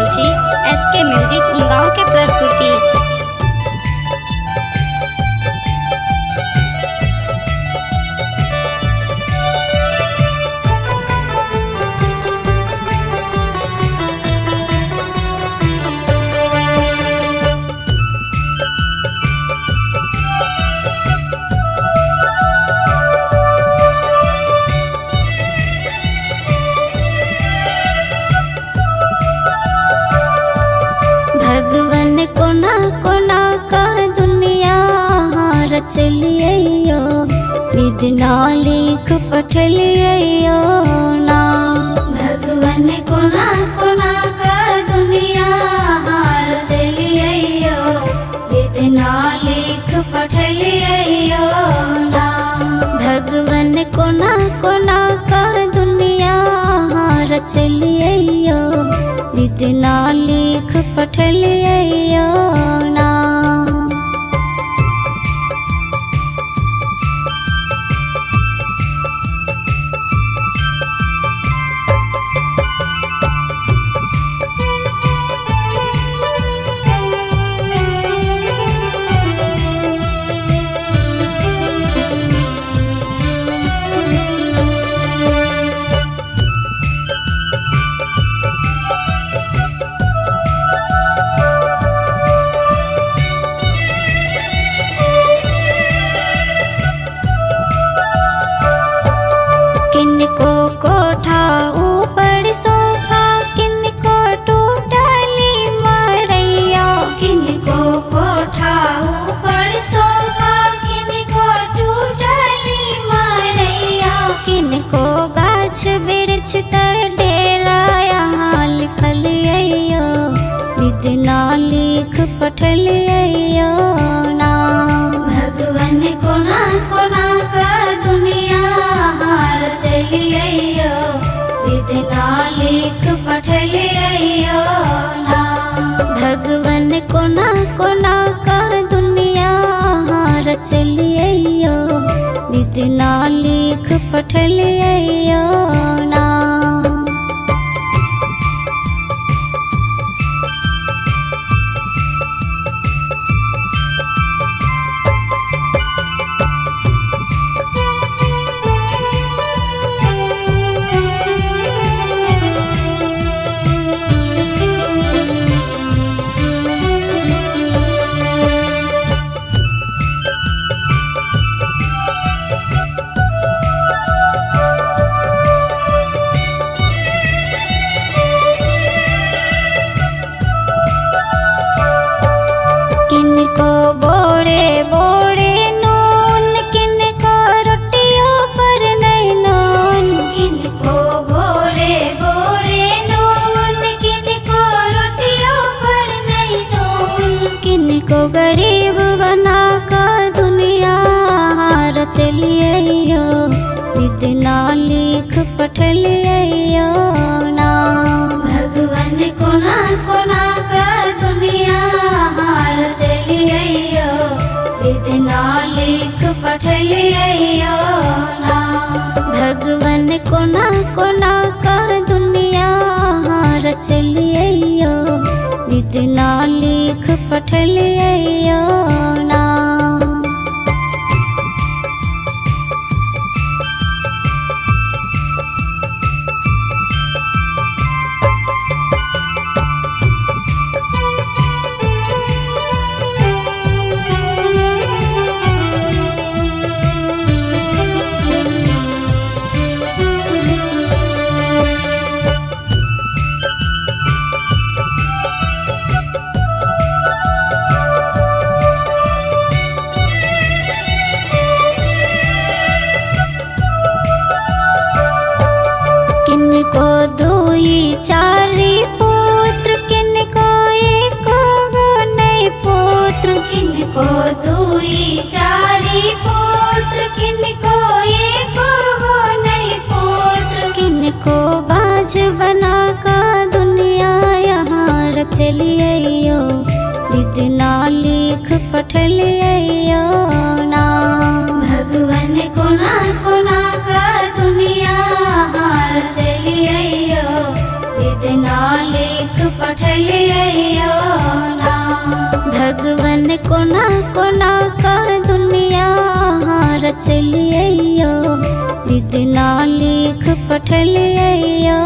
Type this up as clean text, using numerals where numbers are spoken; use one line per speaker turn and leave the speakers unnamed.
मंची SK music Umgaon के प्रस्तुति।
भगवन कोना कोना का दुनिया रचलियो, विधना लिख पठलियो ना। भगवन कोना कोना का दुनिया रचलियो, विधना लिख पठलियो ना। भगवन कोना कोना का दुनिया रचलियो, विधना लिख पठलियो ना। किनको कोठा ऊपर सोफा, किनको टूटली मड़ैया। किनको कोठा ऊपर सोफा, किनको टूटली मड़ैया। किनको गाछ वृक्ष तर डेरा, यहाँ लिखलियो, विधना लिख पठलियो ना। भगवन कोना कोना का दुनिया रचलियो, विधना लिख पठलियो ना। भगवन कोना कोना का दुनिया रचलियो, विधना लिख पठलियो ना। किनको बोड़े बोड़े नून, किनको रोटियों पर नहीं नून। किनको बोड़े बोड़े नून, किनको रोटियों पर नहीं नून। किनको गरीब बना का दुनिया रचलियो, विधना लिख पठलियो ना। भगवन कोना कोना का दुनिया रचलियो, विधना लिख पठलियो ना। भगवन कोना कोना का दुनिया रचलियो, विधना लिख पठलियो ना। किनको दुई चारि पुत्र, किनको एको गो नहीं पुत्र। किनको दुई चारि पुत्र, किनको एको गो नहीं पुत्र। किनको बाझ बना का दुनिया यहाँ रचलियो, विधना लिख पठलियो ना। भगवन कोना कोना का दुनिया पठलियो ना। भगवन कोना कोना का दुनिया रचलियो, विद्या लिख पठलियो